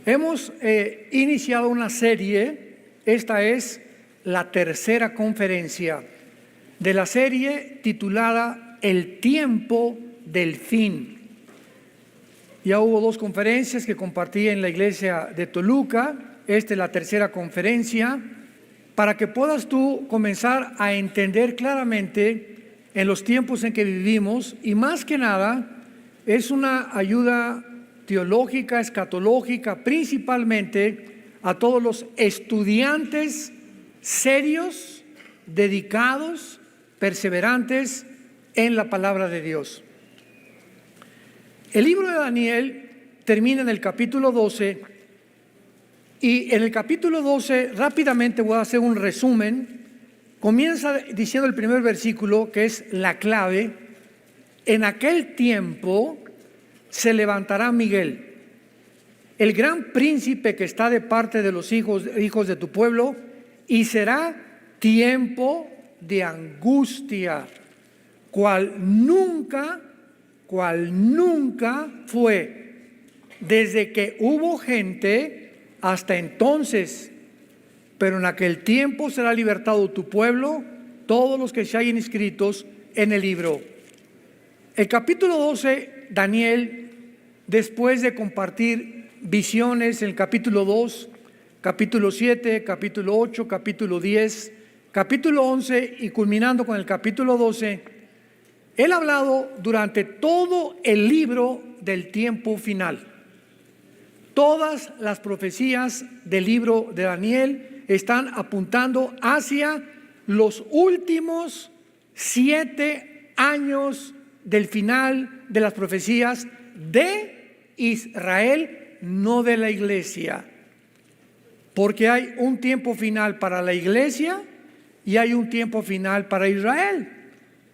Hemos iniciado una serie, esta es la tercera conferencia de la serie titulada El tiempo del fin. Ya hubo 2 conferencias que compartí en la iglesia de Toluca, esta es la tercera conferencia, para que puedas tú comenzar a entender claramente en los tiempos en que vivimos, y más que nada es una ayuda teológica, escatológica, principalmente a todos los estudiantes serios, dedicados, perseverantes en la palabra de Dios. El libro de Daniel termina en el capítulo 12, y en el capítulo 12 rápidamente voy a hacer un resumen. Comienza diciendo el primer versículo, que es la clave: en aquel tiempo se levantará Miguel, el gran príncipe que está de parte de los hijos de tu pueblo, y será tiempo de angustia, cual nunca fue desde que hubo gente hasta entonces. Pero en aquel tiempo será libertado tu pueblo, todos los que se hayan inscritos en el libro. El capítulo 12, Daniel, después de compartir visiones en el capítulo 2, capítulo 7, capítulo 8, capítulo 10, capítulo 11 y culminando con el capítulo 12, él ha hablado durante todo el libro del tiempo final. Todas las profecías del libro de Daniel están apuntando hacia los últimos 7 años del final de las profecías de Israel, no de la iglesia. Porque hay un tiempo final para la iglesia y hay un tiempo final para Israel.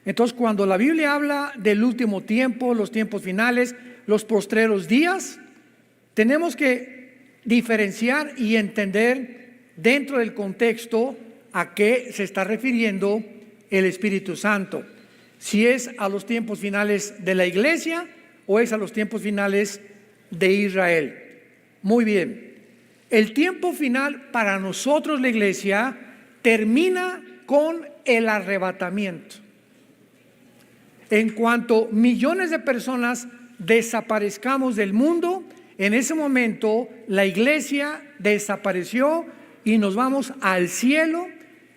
Entonces, cuando la Biblia habla del último tiempo, los tiempos finales, los postreros días, tenemos que diferenciar y entender dentro del contexto a qué se está refiriendo el Espíritu Santo. Si es a los tiempos finales de la iglesia o es a los tiempos finales de Israel. Muy bien. El tiempo final para nosotros, la iglesia, termina con el arrebatamiento. En cuanto millones de personas desaparezcamos del mundo, en ese momento la iglesia desapareció y nos vamos al cielo.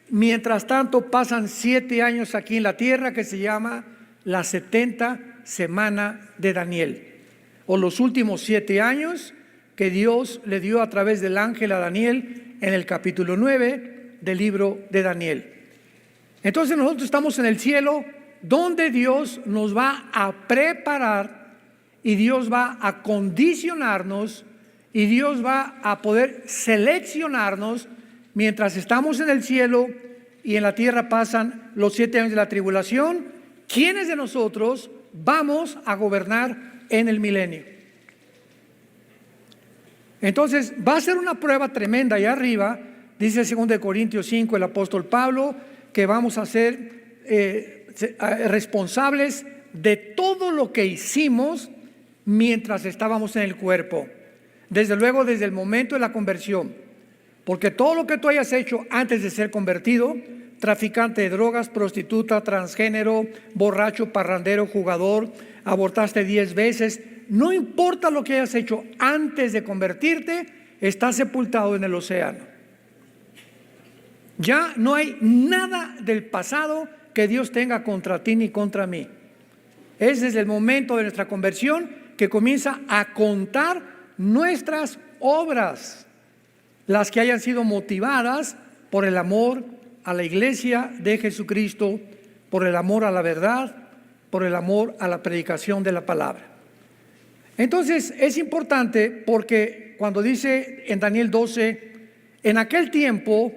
Mientras tanto pasan 7 años aquí en la tierra, que se llama la 70 semana de Daniel, o los últimos 7 años que Dios le dio a través del ángel a Daniel en el capítulo 9 del libro de Daniel. Entonces nosotros estamos en el cielo, donde Dios nos va a preparar y Dios va a condicionarnos y Dios va a poder seleccionarnos mientras estamos en el cielo y en la tierra pasan los 7 años de la tribulación. ¿Quiénes de nosotros vamos a gobernar en el milenio? Entonces va a ser una prueba tremenda allá arriba. Dice 2 Corintios 5 el apóstol Pablo que vamos a ser responsables de todo lo que hicimos mientras estábamos en el cuerpo. Desde luego desde el momento de la conversión, porque todo lo que tú hayas hecho antes de ser convertido, traficante de drogas, prostituta, transgénero, borracho, parrandero, jugador, abortaste 10 veces, no importa lo que hayas hecho antes de convertirte, estás sepultado en el océano. Ya no hay nada del pasado que Dios tenga contra ti ni contra mí. Es desde el momento de nuestra conversión que comienza a contar nuestras obras, las que hayan sido motivadas por el amor a la iglesia de Jesucristo, por el amor a la verdad, por el amor a la predicación de la palabra. Entonces es importante porque cuando dice en Daniel 12, en aquel tiempo,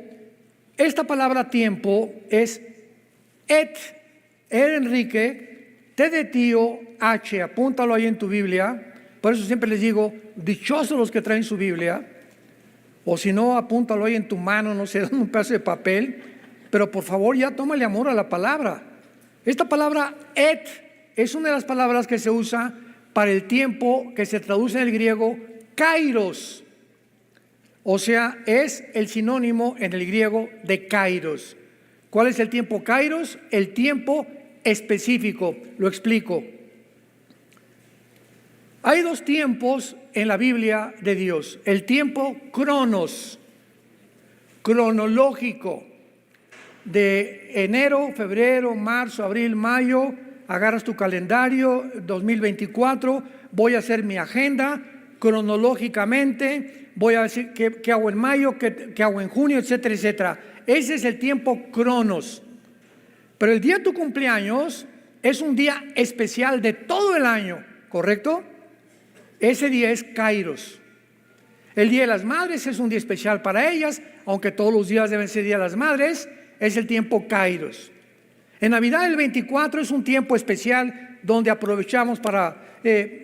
esta palabra tiempo es Enrique, T de tío, H, apúntalo ahí en tu Biblia. Por eso siempre les digo, dichosos los que traen su Biblia, o si no, apúntalo ahí en tu mano, no sé, un pedazo de papel, pero por favor ya tómale amor a la palabra. Esta palabra es una de las palabras que se usa para el tiempo, que se traduce en el griego kairos, O sea, es el sinónimo en el griego de kairos. ¿Cuál es el tiempo kairos? El tiempo específico. Lo explico. Hay dos tiempos en la Biblia de Dios. El tiempo cronos, cronológico, de enero, febrero, marzo, abril, mayo. Agarras tu calendario, 2024, voy a hacer mi agenda cronológicamente, voy a decir qué hago en mayo, qué hago en junio, etcétera, etcétera. Ese es el tiempo cronos. Pero el día de tu cumpleaños es un día especial de todo el año, ¿correcto? Ese día es kairos. El Día de las Madres es un día especial para ellas, aunque todos los días deben ser Día de las Madres, es el tiempo kairos. En Navidad el 24 es un tiempo especial donde aprovechamos para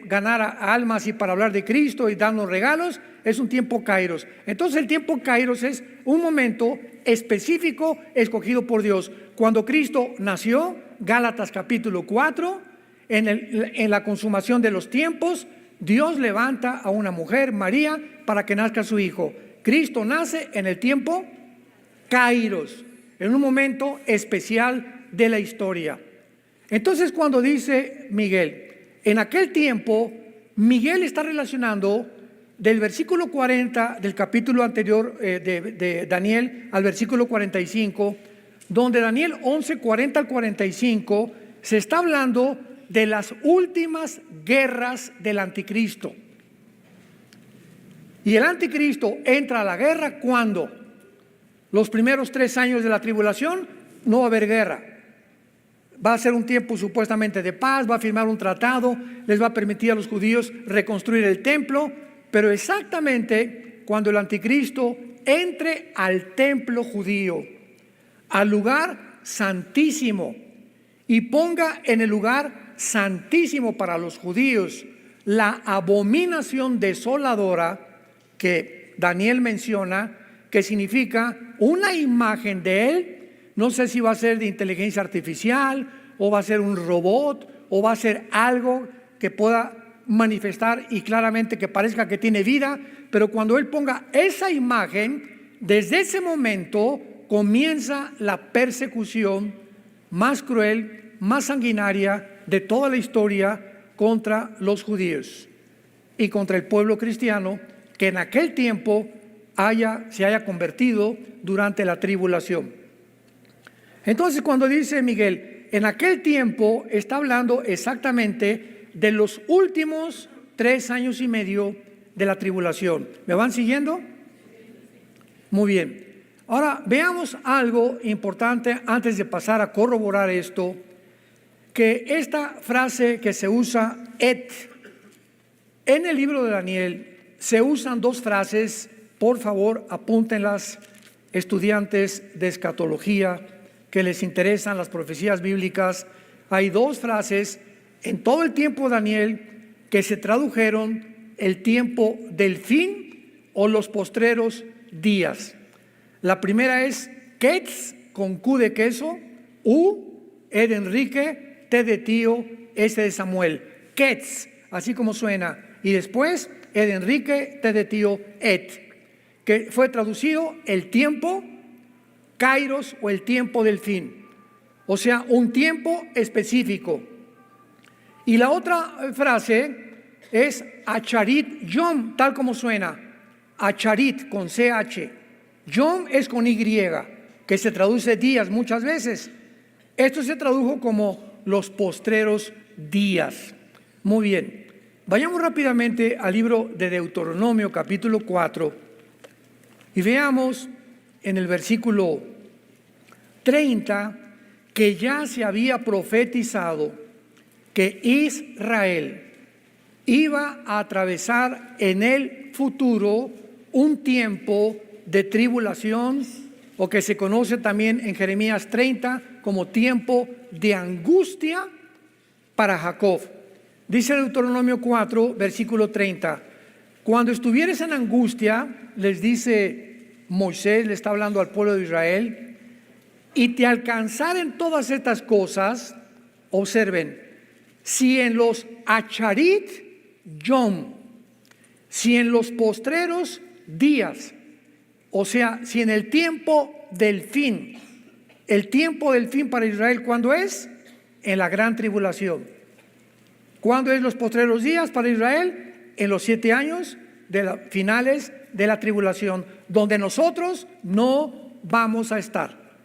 ganar almas y para hablar de Cristo y darnos regalos. Es un tiempo kairos. Entonces el tiempo kairos es un momento específico escogido por Dios. Cuando Cristo nació, Gálatas capítulo 4, en la consumación de los tiempos, Dios levanta a una mujer, María, para que nazca su hijo. Cristo nace en el tiempo kairos, en un momento especial de la historia. Entonces, cuando dice Miguel, en aquel tiempo, Miguel está relacionando del versículo 40 del capítulo anterior de Daniel al versículo 45, donde Daniel 11, 40 al 45 se está hablando de las últimas guerras del anticristo. Y el anticristo entra a la guerra cuando los primeros 3 años de la tribulación no va a haber guerra. Va a ser un tiempo supuestamente de paz, va a firmar un tratado, les va a permitir a los judíos reconstruir el templo, pero exactamente cuando el anticristo entre al templo judío, al lugar santísimo, y ponga en el lugar santísimo para los judíos la abominación desoladora que Daniel menciona, que significa una imagen de él. No sé si va a ser de inteligencia artificial, o va a ser un robot, o va a ser algo que pueda manifestar y claramente que parezca que tiene vida, pero cuando él ponga esa imagen, desde ese momento comienza la persecución más cruel, más sanguinaria de toda la historia contra los judíos y contra el pueblo cristiano que en aquel tiempo se haya convertido durante la tribulación. Entonces, cuando dice Miguel, en aquel tiempo, está hablando exactamente de los últimos 3 años y medio de la tribulación. ¿Me van siguiendo? Muy bien. Ahora, veamos algo importante antes de pasar a corroborar esto, que esta frase que se usa, en el libro de Daniel, se usan 2 frases, por favor, apúntenlas, estudiantes de escatología, que les interesan las profecías bíblicas. Hay 2 frases en todo el tiempo de Daniel que se tradujeron el tiempo del fin o los postreros días. La primera es Ketz, con Q de queso, U, E de Enrique, T de tío, S de Samuel. Ketz, así como suena. Y después E de Enrique, T de tío, Et, que fue traducido el tiempo kairos o el tiempo del fin, o sea, un tiempo específico. Y la otra frase es Acharit Yom, tal como suena, Acharit con CH, Yom es con Y, que se traduce días muchas veces. Esto se tradujo como los postreros días. Muy bien, vayamos rápidamente al libro de Deuteronomio capítulo 4 y veamos en el versículo 30 que ya se había profetizado que Israel iba a atravesar en el futuro un tiempo de tribulación, o que se conoce también en Jeremías 30 como tiempo de angustia para Jacob. Dice Deuteronomio 4, versículo 30, cuando estuvieres en angustia, les dice Moisés, le está hablando al pueblo de Israel, y te alcanzaren todas estas cosas, observen, si en los Acharit Yom, si en los postreros días, O sea, si en el tiempo del fin para Israel, ¿cuándo es? En la gran tribulación. ¿Cuándo es los postreros días para Israel? En los 7 años finales de la tribulación, donde nosotros no vamos a estar.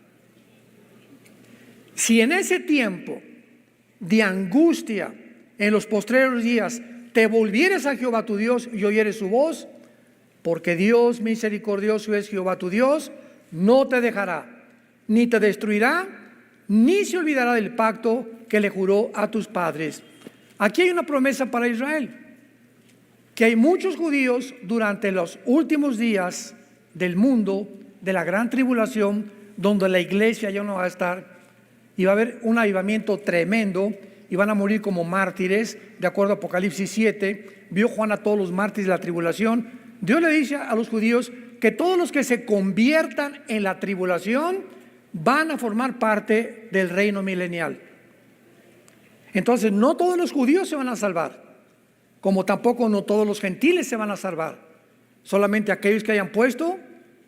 Si en ese tiempo de angustia, en los postreros días, te volvieres a Jehová tu Dios y oyeres su voz, porque Dios misericordioso es Jehová tu Dios, no te dejará, ni te destruirá, ni se olvidará del pacto que le juró a tus padres. Aquí hay una promesa para Israel, que hay muchos judíos durante los últimos días del mundo, de la gran tribulación, donde la iglesia ya no va a estar, y va a haber un avivamiento tremendo, y van a morir como mártires, de acuerdo a Apocalipsis 7, vio Juan a todos los mártires de la tribulación. Dios le dice a los judíos que todos los que se conviertan en la tribulación van a formar parte del reino milenial. Entonces no todos los judíos se van a salvar, como tampoco no todos los gentiles se van a salvar, solamente aquellos que hayan puesto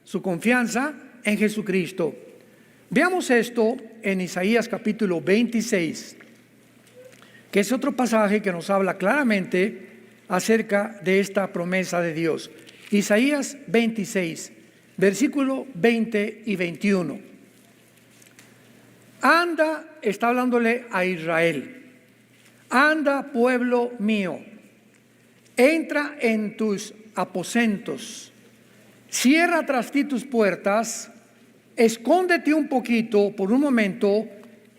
su confianza en Jesucristo. Veamos esto en Isaías capítulo 26, que es otro pasaje que nos habla claramente acerca de esta promesa de Dios. Isaías 26, versículo 20 y 21. Anda, está hablándole a Israel. Anda, pueblo mío, entra en tus aposentos, cierra tras ti tus puertas, escóndete un poquito por un momento,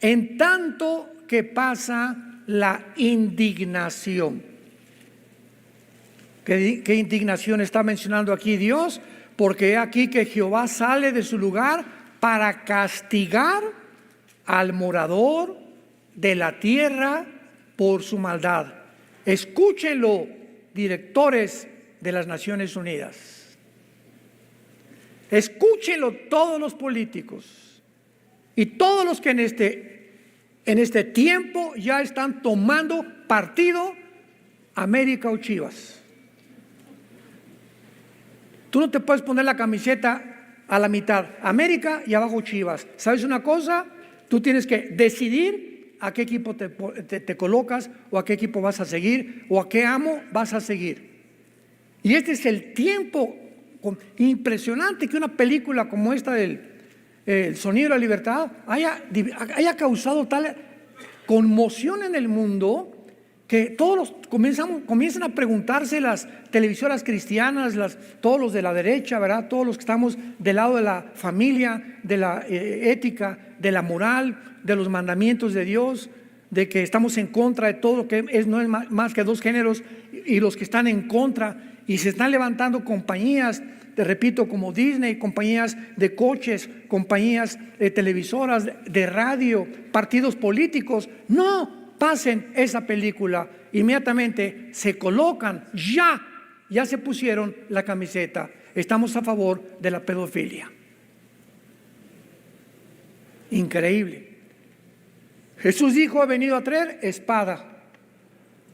en tanto que pasa la indignación. ¿Qué indignación está mencionando aquí Dios? Porque aquí que Jehová sale de su lugar para castigar al morador de la tierra por su maldad. Escúchenlo, directores de las Naciones Unidas. Escúchenlo todos los políticos y todos los que en este tiempo ya están tomando partido, América o Chivas. Tú no te puedes poner la camiseta a la mitad, América y abajo Chivas. ¿Sabes una cosa? Tú tienes que decidir a qué equipo te colocas, o a qué equipo vas a seguir, o a qué amo vas a seguir. Y este es el tiempo impresionante que una película como esta del El Sonido de la Libertad haya causado tal conmoción en el mundo, que todos comienzan a preguntarse, las televisoras cristianas, todos los de la derecha, ¿verdad? Todos los que estamos del lado de la familia, de la ética, de la moral, de los mandamientos de Dios, de que estamos en contra de todo lo que no es más que dos géneros, y los que están en contra, y se están levantando compañías, te repito, como Disney, compañías de coches, compañías televisoras, de radio, partidos políticos. No pasen esa película, inmediatamente se colocan, ya se pusieron la camiseta. Estamos a favor de la pedofilia. Increíble. Jesús dijo: he venido a traer espada.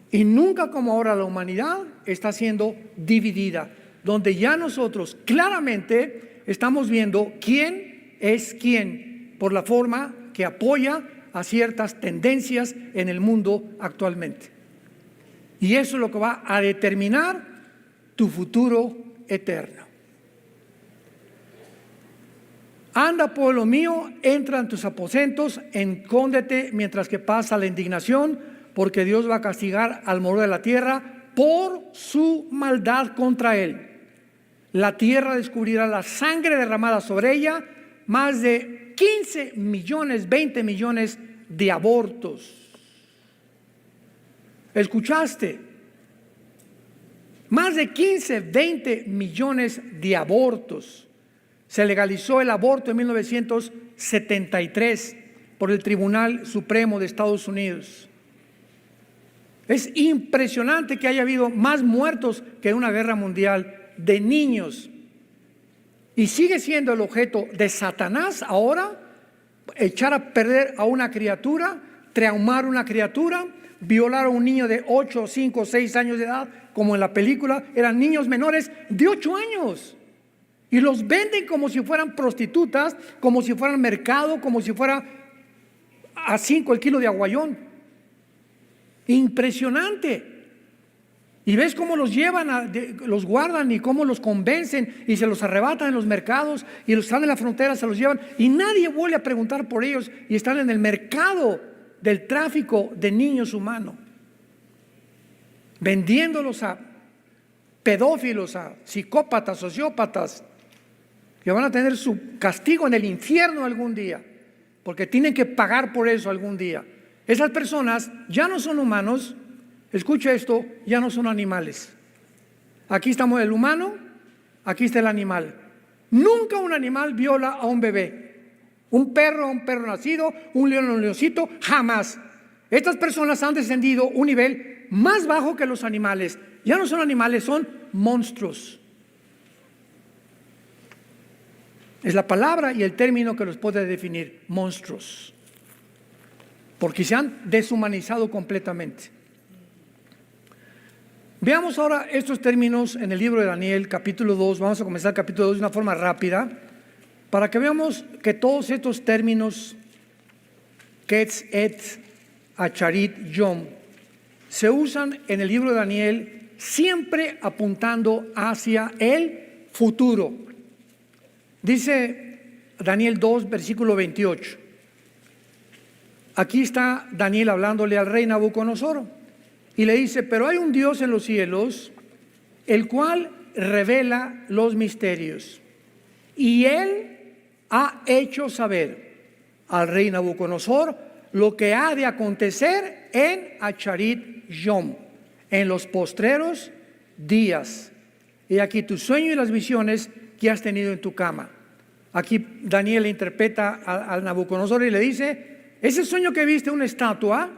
Y nunca como ahora la humanidad está siendo dividida, donde ya nosotros claramente estamos viendo quién es quién por la forma que apoya a ciertas tendencias en el mundo actualmente. Y eso es lo que va a determinar tu futuro eterno. Anda, pueblo mío, entra en tus aposentos, escóndete mientras que pasa la indignación, porque Dios va a castigar al morador de la tierra por su maldad contra él. La tierra descubrirá la sangre derramada sobre ella, más de 15 millones, 20 millones de abortos. ¿Escuchaste? Más de 15, 20 millones de abortos. Se legalizó el aborto en 1973 por el Tribunal Supremo de Estados Unidos. Es impresionante que haya habido más muertos que en una guerra mundial de niños. Y sigue siendo el objeto de Satanás ahora, echar a perder a una criatura, traumar a una criatura, violar a un niño de 8, 5, 6 años de edad, como en la película, eran niños menores de 8 años. Y los venden como si fueran prostitutas, como si fueran mercado, como si fuera a 5 el kilo de aguayón. Impresionante. Y ves cómo los llevan, los guardan y cómo los convencen y se los arrebatan en los mercados y los están en la frontera, se los llevan y nadie vuelve a preguntar por ellos y están en el mercado del tráfico de niños humanos, vendiéndolos a pedófilos, a psicópatas, sociópatas, que van a tener su castigo en el infierno algún día, porque tienen que pagar por eso algún día. Esas personas ya no son humanos. Escucha esto, ya no son animales. Aquí estamos el humano, aquí está el animal. Nunca un animal viola a un bebé. Un perro nacido, un león a un leoncito, jamás. Estas personas han descendido un nivel más bajo que los animales. Ya no son animales, son monstruos. Es la palabra y el término que los puede definir, monstruos. Porque se han deshumanizado completamente. Veamos ahora estos términos en el libro de Daniel, capítulo 2. Vamos a comenzar el capítulo 2 de una forma rápida, para que veamos que todos estos términos, Ketz, Et, Acharit, Yom, se usan en el libro de Daniel siempre apuntando hacia el futuro. Dice Daniel 2, versículo 28. Aquí está Daniel hablándole al rey Nabucodonosor. Y le dice, pero hay un Dios en los cielos, el cual revela los misterios. Y Él ha hecho saber al rey Nabucodonosor lo que ha de acontecer en Acharit Yom, en los postreros días. Y aquí tu sueño y las visiones que has tenido en tu cama. Aquí Daniel le interpreta al Nabucodonosor y le dice, ese sueño que viste, una estatua,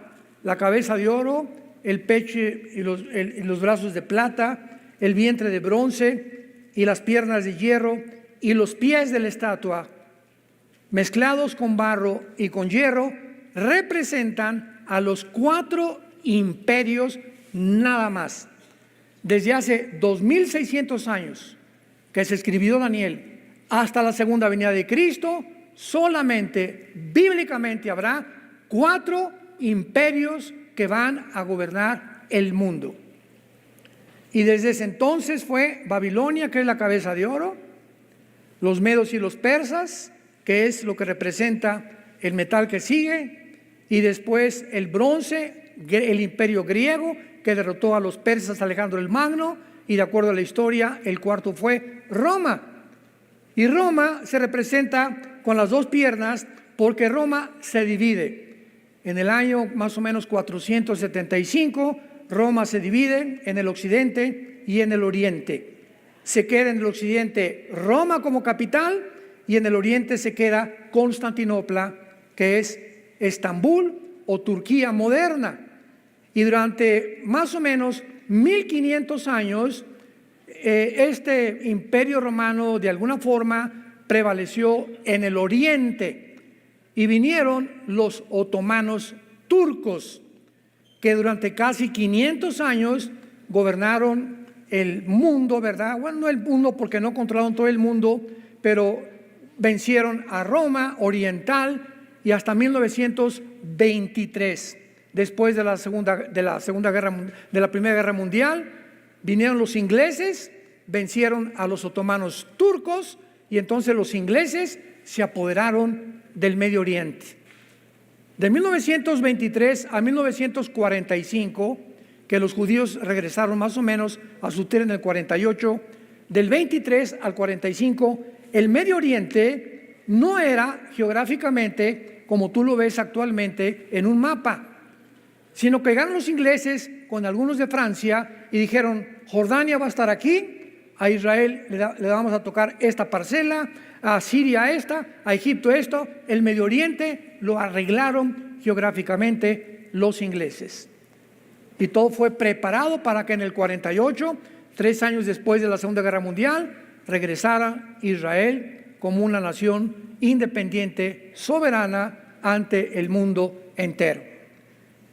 la cabeza de oro, el pecho y los brazos de plata, el vientre de bronce y las piernas de hierro y los pies de la estatua, mezclados con barro y con hierro, representan a los 4 imperios nada más. Desde hace 2600 años que se escribió Daniel hasta la segunda venida de Cristo, solamente bíblicamente habrá 4 imperios que van a gobernar el mundo. Y desde ese entonces fue Babilonia, que es la cabeza de oro, los medos y los persas, que es lo que representa el metal que sigue, y después el bronce, el imperio griego, que derrotó a los persas Alejandro el Magno, y de acuerdo a la historia, el cuarto fue Roma. Y Roma se representa con las 2 piernas porque Roma se divide. En el año más o menos 475, Roma se divide en el occidente y en el oriente. Se queda en el occidente Roma como capital y en el oriente se queda Constantinopla, que es Estambul o Turquía moderna. Y durante más o menos 1500 años, este imperio romano de alguna forma prevaleció en el oriente. Y vinieron los otomanos turcos, que durante casi 500 años gobernaron el mundo, ¿verdad? Bueno, no el mundo porque no controlaron todo el mundo, pero vencieron a Roma oriental y hasta 1923, después de la Primera Guerra Mundial, vinieron los ingleses, vencieron a los otomanos turcos y entonces los ingleses se apoderaron del Medio Oriente. De 1923 a 1945, que los judíos regresaron más o menos a su tierra en el 48, del 23 al 45, el Medio Oriente no era geográficamente como tú lo ves actualmente en un mapa, sino que llegaron los ingleses con algunos de Francia y dijeron, Jordania va a estar aquí, a Israel le vamos a tocar esta parcela, a Siria esta, a Egipto esto, el Medio Oriente lo arreglaron geográficamente los ingleses. Y todo fue preparado para que en el 48, 3 años después de la Segunda Guerra Mundial, regresara Israel como una nación independiente, soberana ante el mundo entero.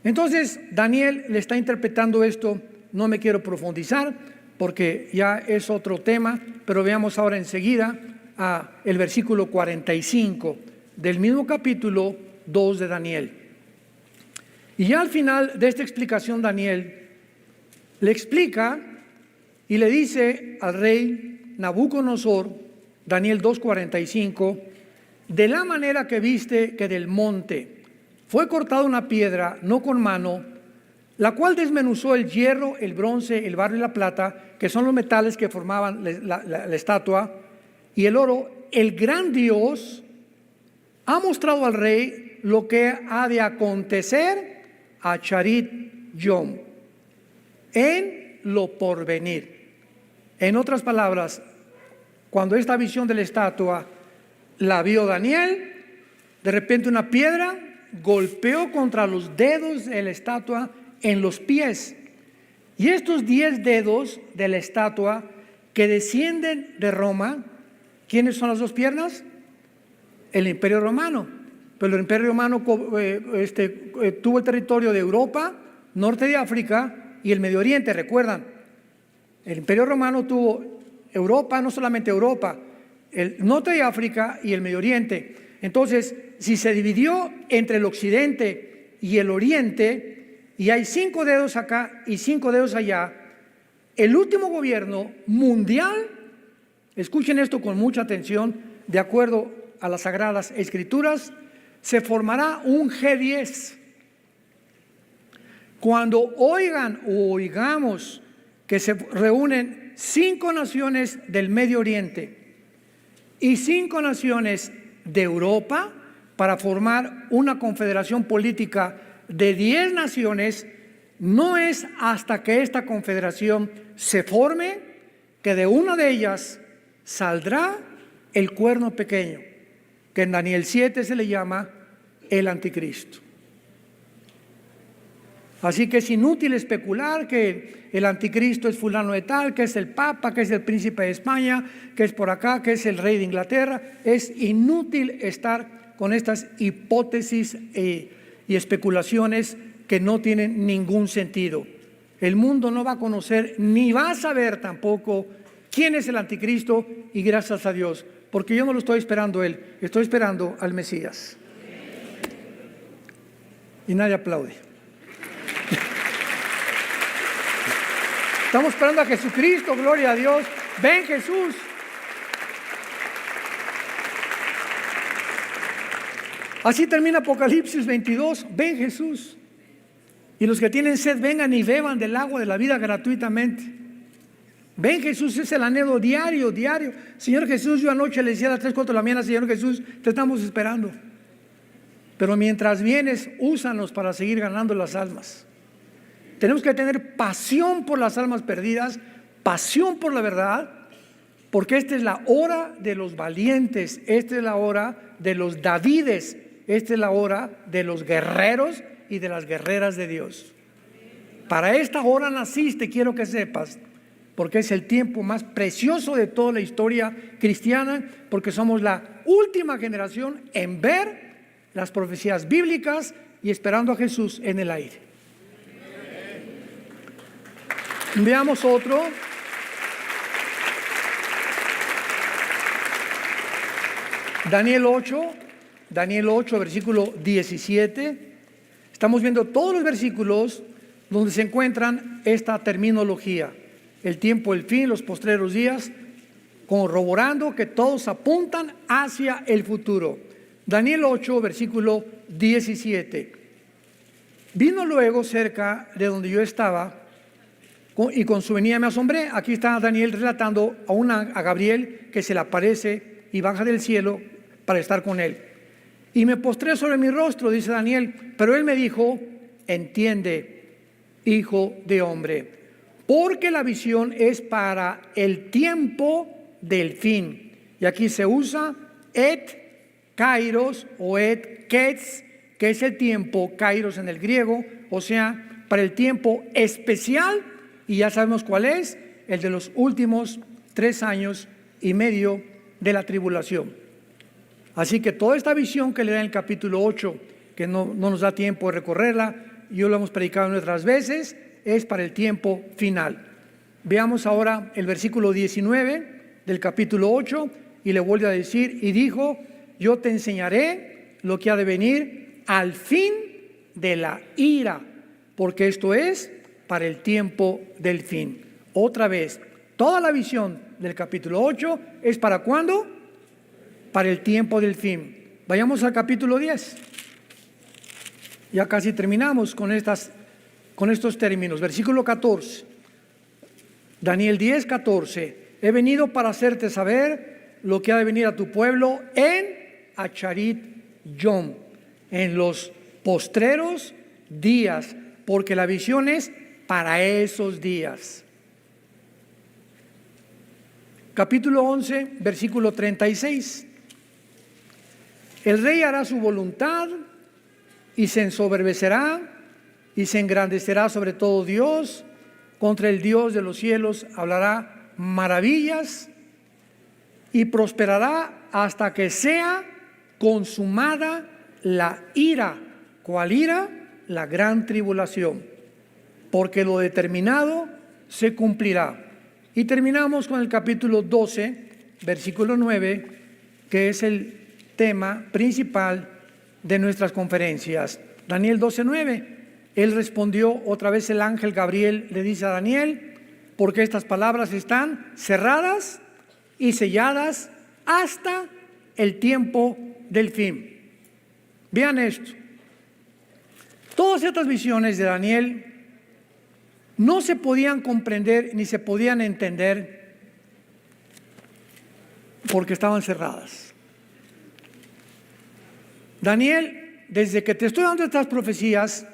Entonces Daniel le está interpretando esto, no me quiero profundizar, porque ya es otro tema, pero veamos ahora enseguida el versículo 45 del mismo capítulo 2 de Daniel. Y ya al final de esta explicación, Daniel le explica y le dice al rey Nabucodonosor, Daniel 2:45, de la manera que viste que del monte fue cortada una piedra, no con mano, la cual desmenuzó el hierro, el bronce, el barro y la plata, que son los metales que formaban la estatua, y el oro, el gran Dios ha mostrado al rey lo que ha de acontecer a Charit Yom en lo porvenir. En otras palabras, cuando esta visión de la estatua la vio Daniel, de repente una piedra golpeó contra los dedos de la estatua en los pies. Y estos 10 dedos de la estatua que descienden de Roma, ¿quiénes son las dos piernas? El Imperio Romano. Pero el Imperio Romano tuvo el territorio de Europa, norte de África y el Medio Oriente, recuerdan. El Imperio Romano tuvo Europa, no solamente Europa, el norte de África y el Medio Oriente. Entonces, si se dividió entre el occidente y el oriente, y hay 5 dedos acá y 5 dedos allá, el último gobierno mundial, escuchen esto con mucha atención, de acuerdo a las Sagradas Escrituras, se formará un G10. Cuando oigamos que se reúnen 5 naciones del Medio Oriente y 5 naciones de Europa para formar una confederación política de 10 naciones, no es hasta que esta confederación se forme que de una de ellas saldrá el cuerno pequeño, que en Daniel 7 se le llama el anticristo. Así que es inútil especular que el anticristo es fulano de tal, que es el papa, que es el príncipe de España, que es por acá, que es el rey de Inglaterra. Es inútil estar con estas hipótesis y especulaciones que no tienen ningún sentido. El mundo no va a conocer ni va a saber tampoco quién es el anticristo, y gracias a Dios, porque yo no lo estoy esperando a él, estoy esperando al Mesías. Y nadie aplaude. Estamos esperando a Jesucristo, gloria a Dios. Ven Jesús. Así termina Apocalipsis 22. Ven Jesús. Y los que tienen sed vengan y beban del agua de la vida gratuitamente. Ven Jesús, es el anhelo diario. Señor Jesús, yo anoche le decía a las 3, 4 de la mañana, Señor Jesús, te estamos esperando. Pero mientras vienes, úsanos para seguir ganando las almas. Tenemos que tener pasión por las almas perdidas, pasión por la verdad, porque esta es la hora de los valientes, esta es la hora de los Davides, esta es la hora de los guerreros y de las guerreras de Dios. Para esta hora naciste, quiero que sepas, porque es el tiempo más precioso de toda la historia cristiana, porque somos la última generación en ver las profecías bíblicas y esperando a Jesús en el aire. Veamos otro. Daniel 8, versículo 17. Estamos viendo todos los versículos donde se encuentran esta terminología: el tiempo, el fin, los postreros días, corroborando que todos apuntan hacia el futuro. Daniel 8, versículo 17. Vino luego cerca de donde yo estaba, y con su venida me asombré. Aquí está Daniel relatando a Gabriel que se le aparece y baja del cielo para estar con él. Y me postré sobre mi rostro, dice Daniel, pero él me dijo: entiende, hijo de hombre, porque la visión es para el tiempo del fin. Y aquí se usa et kairos o et ketz, que es el tiempo, kairos en el griego, o sea, para el tiempo especial. Y ya sabemos cuál es, el de los últimos 3 años y medio de la tribulación. Así que toda esta visión que le da en el capítulo 8, que no nos da tiempo de recorrerla, yo lo hemos predicado en otras veces, es para el tiempo final. Veamos ahora el versículo 19 del capítulo 8 y le vuelve a decir, y dijo, yo te enseñaré lo que ha de venir al fin de la ira, porque esto es para el tiempo del fin. Otra vez, toda la visión del capítulo 8 es ¿para cuándo? Para el tiempo del fin. Vayamos al capítulo 10. Ya casi terminamos con estos términos. Versículo 14. Daniel 10, 14. He venido para hacerte saber lo que ha de venir a tu pueblo en Acharit Yom, en los postreros días, porque la visión es para esos días. Capítulo 11, versículo 36. El rey hará su voluntad y se ensoberbecerá y se engrandecerá sobre todo Dios. Contra el Dios de los cielos hablará maravillas y prosperará hasta que sea consumada la ira. ¿Cuál ira? La gran tribulación, porque lo determinado se cumplirá. Y terminamos con el capítulo 12, versículo 9, que es el tema principal de nuestras conferencias. Daniel 12, 9. Él respondió, otra vez el ángel Gabriel le dice a Daniel, porque estas palabras están cerradas y selladas hasta el tiempo del fin. Vean esto. Todas estas visiones de Daniel no se podían comprender ni se podían entender porque estaban cerradas. Daniel, desde que te estoy dando estas profecías,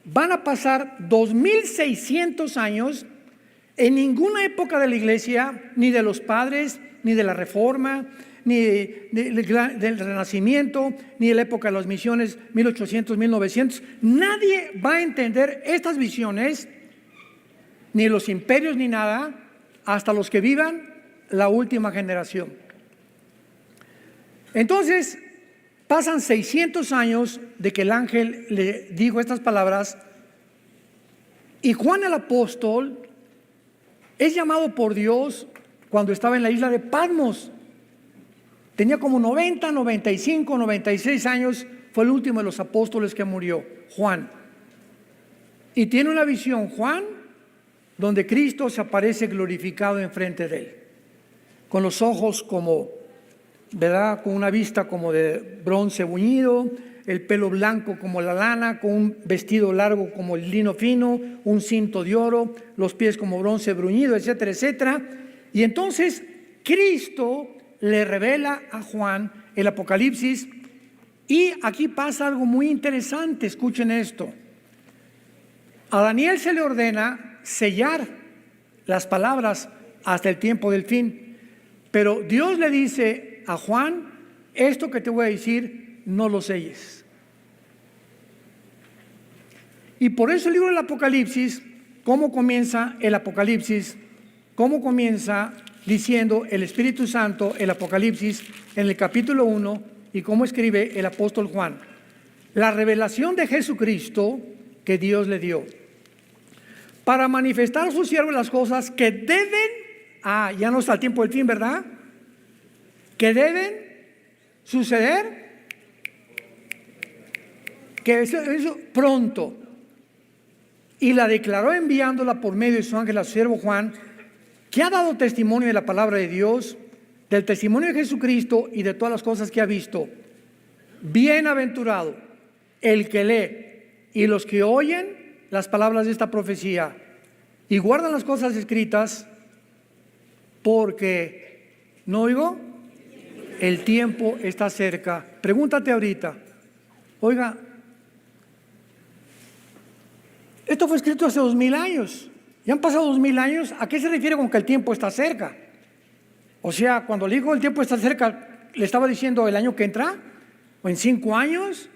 van a pasar 2600 años. En ninguna época de la iglesia, ni de los padres, ni de la reforma, ni del renacimiento, ni de la época de las misiones 1800, 1900, nadie va a entender estas visiones, ni los imperios ni nada, hasta los que vivan la última generación. Entonces pasan 600 años de que el ángel le dijo estas palabras, y Juan el apóstol es llamado por Dios cuando estaba en la isla de Patmos. Tenía como 90, 95, 96 años. Fue el último de los apóstoles que murió, Juan. Y tiene una visión, Juan, donde Cristo se aparece glorificado enfrente de él, con los ojos como, ¿verdad?, con una vista como de bronce bruñido, el pelo blanco como la lana, con un vestido largo como el lino fino, un cinto de oro, los pies como bronce bruñido, etcétera, etcétera. Y entonces Cristo le revela a Juan el Apocalipsis, y aquí pasa algo muy interesante. Escuchen esto. A Daniel se le ordena sellar las palabras hasta el tiempo del fin, pero Dios le dice a Juan, esto que te voy a decir, no lo selles. Y por eso el libro del Apocalipsis, ¿cómo comienza el Apocalipsis? ¿Cómo comienza diciendo el Espíritu Santo el Apocalipsis en el capítulo 1 y cómo escribe el apóstol Juan? La revelación de Jesucristo que Dios le dio para manifestar a sus siervos las cosas que deben, ya no está el tiempo del fin, ¿verdad?, que deben suceder, que eso pronto. Y la declaró enviándola por medio de su ángel a su siervo Juan, que ha dado testimonio de la palabra de Dios, del testimonio de Jesucristo y de todas las cosas que ha visto. Bienaventurado el que lee y los que oyen las palabras de esta profecía y guardan las cosas escritas, porque, ¿no oigo? El tiempo está cerca. Pregúntate ahorita, oiga, esto fue escrito hace 2000 años. Ya han pasado 2000 años. ¿A qué se refiere con que el tiempo está cerca? O sea, cuando le dijo el tiempo está cerca, ¿le estaba diciendo el año que entra? ¿O en 5 años?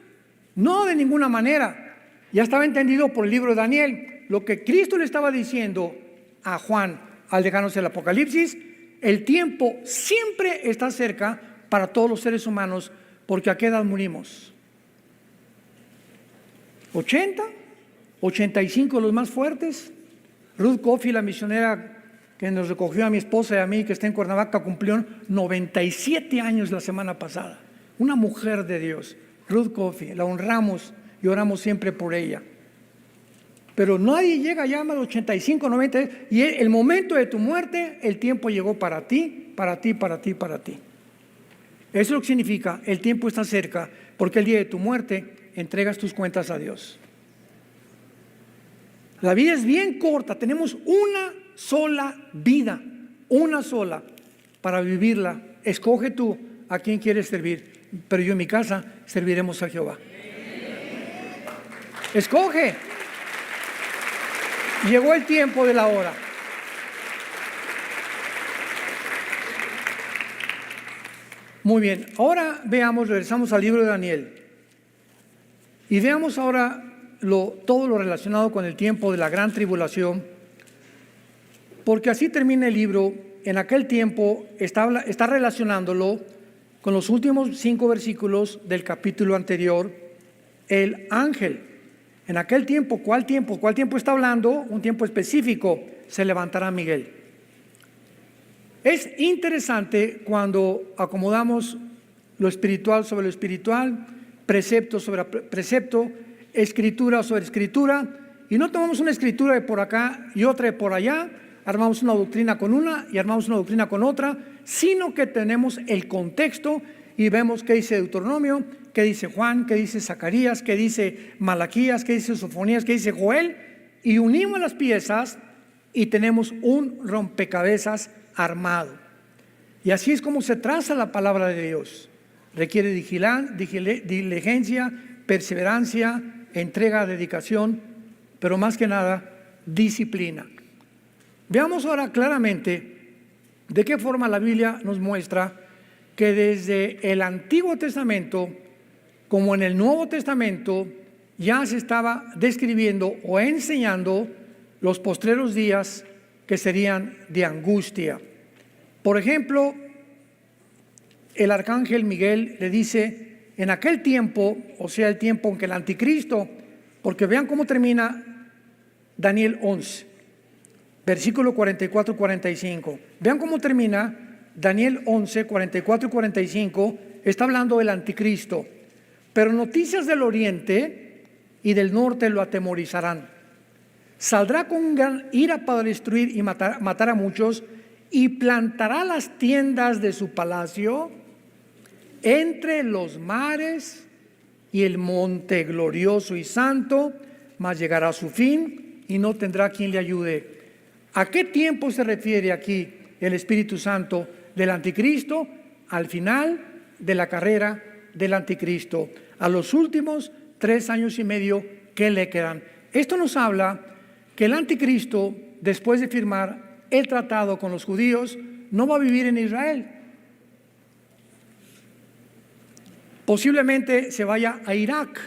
No, de ninguna manera. Ya estaba entendido por el libro de Daniel. Lo que Cristo le estaba diciendo a Juan al dejarnos el Apocalipsis, el tiempo siempre está cerca para todos los seres humanos, porque ¿a qué edad morimos? ¿80? ¿85 los más fuertes? Ruth Coffey, la misionera que nos recogió a mi esposa y a mí, que está en Cuernavaca, cumplió 97 años la semana pasada. Una mujer de Dios, Ruth Coffey, la honramos y oramos siempre por ella. Pero nadie llega ya a los 85, 90, y el momento de tu muerte, el tiempo llegó para ti, para ti, para ti, para ti. Eso es lo que significa, el tiempo está cerca, porque el día de tu muerte entregas tus cuentas a Dios. La vida es bien corta, tenemos una sola vida, una sola, para vivirla. Escoge tú a quién quieres servir, pero yo en mi casa serviremos a Jehová. Escoge. Llegó el tiempo de la hora. Muy bien, ahora regresamos al libro de Daniel y veamos ahora todo lo relacionado con el tiempo de la gran tribulación, porque así termina el libro. En aquel tiempo está relacionándolo con los últimos 5 versículos del capítulo anterior. El ángel, en aquel tiempo, ¿cuál tiempo? ¿Cuál tiempo está hablando? Un tiempo específico, se levantará Miguel. Es interesante cuando acomodamos lo espiritual sobre lo espiritual, precepto sobre precepto, escritura sobre escritura, y no tomamos una escritura de por acá y otra de por allá, armamos una doctrina con una y armamos una doctrina con otra, sino que tenemos el contexto y vemos qué dice Deuteronomio, qué dice Juan, qué dice Zacarías, qué dice Malaquías, qué dice Sofonías, qué dice Joel, y unimos las piezas y tenemos un rompecabezas armado. Y así es como se traza la palabra de Dios. Requiere diligencia, perseverancia, entrega, dedicación, pero más que nada, disciplina. Veamos ahora claramente de qué forma la Biblia nos muestra que desde el Antiguo Testamento como en el Nuevo Testamento ya se estaba describiendo o enseñando los postreros días que serían de angustia. Por ejemplo, el arcángel Miguel le dice, en aquel tiempo, o sea, el tiempo en que el anticristo, porque vean cómo termina Daniel 11, versículo 44 y 45. Vean cómo termina Daniel 11, 44 y 45. Está hablando del anticristo. Pero noticias del oriente y del norte lo atemorizarán. Saldrá con gran ira para destruir y matar a muchos, y plantará las tiendas de su palacio entre los mares y el monte glorioso y santo, mas llegará a su fin y no tendrá quien le ayude. ¿A qué tiempo se refiere aquí el Espíritu Santo del anticristo? Al final de la carrera del anticristo, a los últimos 3 años y medio que le quedan. Esto nos habla que el anticristo, después de firmar el tratado con los judíos, no va a vivir en Israel. Posiblemente se vaya a Irak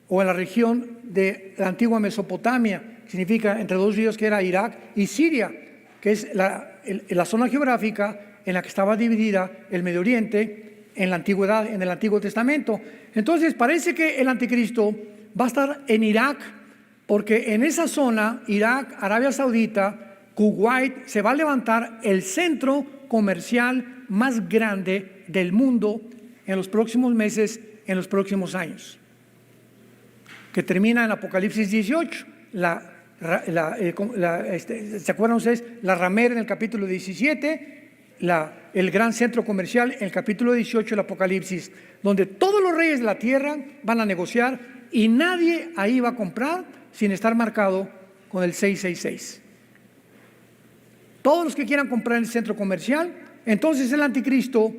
o a la región de la antigua Mesopotamia, que significa entre 2 ríos, que era Irak y Siria, que es la zona geográfica en la que estaba dividida el Medio Oriente en la antigüedad, en el Antiguo Testamento. Entonces parece que el anticristo va a estar en Irak, porque en esa zona, Irak, Arabia Saudita, Kuwait, se va a levantar el centro comercial más grande del mundo en los próximos meses, en los próximos años, que termina en Apocalipsis 18, ¿se acuerdan ustedes? La ramera en el capítulo 17, el gran centro comercial en el capítulo 18 del Apocalipsis, donde todos los reyes de la tierra van a negociar y nadie ahí va a comprar sin estar marcado con el 666. Todos los que quieran comprar en el centro comercial, entonces el anticristo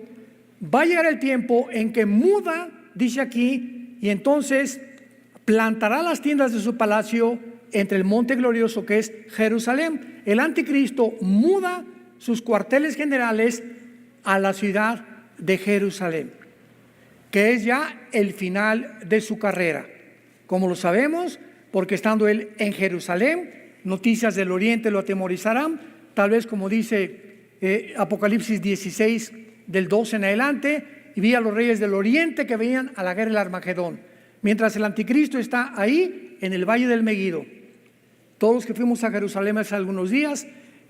va a llegar el tiempo en que muda, dice aquí, y entonces plantará las tiendas de su palacio entre el monte glorioso que es Jerusalén. El anticristo muda sus cuarteles generales a la ciudad de Jerusalén, que es ya el final de su carrera. Como lo sabemos, porque estando él en Jerusalén, noticias del oriente lo atemorizarán, tal vez como dice Apocalipsis 16, del 12 en adelante, y vi a los reyes del oriente que venían a la guerra del Armagedón, mientras el anticristo está ahí en el valle del Megido. Todos los que fuimos a Jerusalén hace algunos días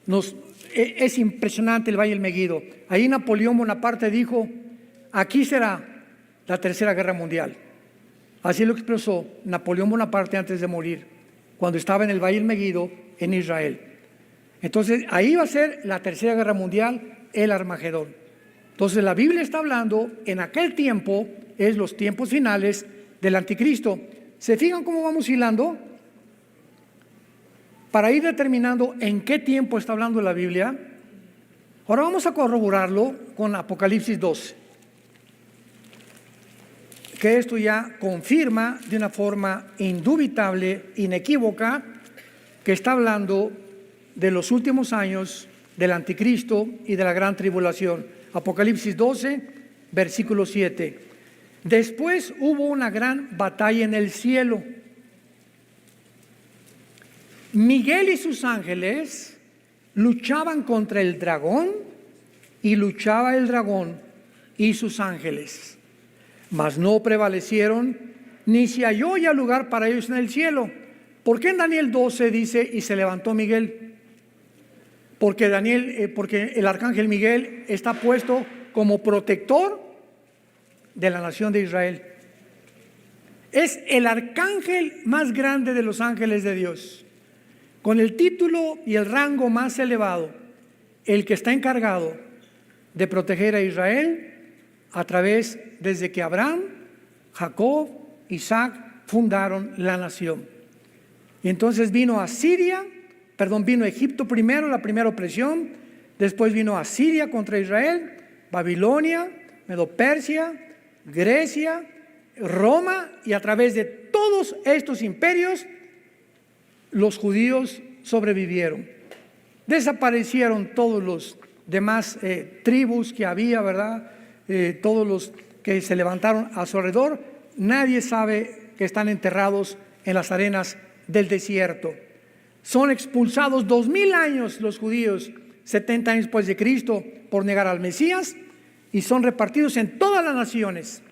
nos es impresionante el Valle del Meguido. Ahí Napoleón Bonaparte dijo: aquí será la tercera guerra mundial. Así lo expresó Napoleón Bonaparte antes de morir, cuando estaba en el Valle del Meguido en Israel. Entonces ahí va a ser la tercera guerra mundial, el Armagedón. Entonces la Biblia está hablando en aquel tiempo, es los tiempos finales del anticristo. ¿Se fijan cómo vamos hilando? Para ir determinando en qué tiempo está hablando la Biblia. Ahora vamos a corroborarlo con Apocalipsis 12, que esto ya confirma de una forma indubitable, inequívoca, que está hablando de los últimos años del anticristo y de la gran tribulación. Apocalipsis 12, versículo 7. Después hubo una gran batalla en el cielo. Miguel y sus ángeles luchaban contra el dragón, y luchaba el dragón y sus ángeles, mas no prevalecieron, ni se halló ya lugar para ellos en el cielo. ¿Por qué en Daniel 12 dice: y se levantó Miguel? Porque porque el arcángel Miguel está puesto como protector de la nación de Israel. Es el arcángel más grande de los ángeles de Dios, con el título y el rango más elevado, el que está encargado de proteger a Israel a través, desde que Abraham, Jacob, Isaac fundaron la nación. Y entonces vino Egipto primero, la primera opresión, después vino Asiria contra Israel, Babilonia, Medo-Persia, Grecia, Roma, y a través de todos estos imperios los judíos sobrevivieron. Desaparecieron todos los demás tribus que había, ¿verdad? Todos los que se levantaron a su alrededor, nadie sabe que están enterrados en las arenas del desierto. Son expulsados 2000 años los judíos, 70 años después de Cristo, por negar al Mesías, y son repartidos en todas las naciones.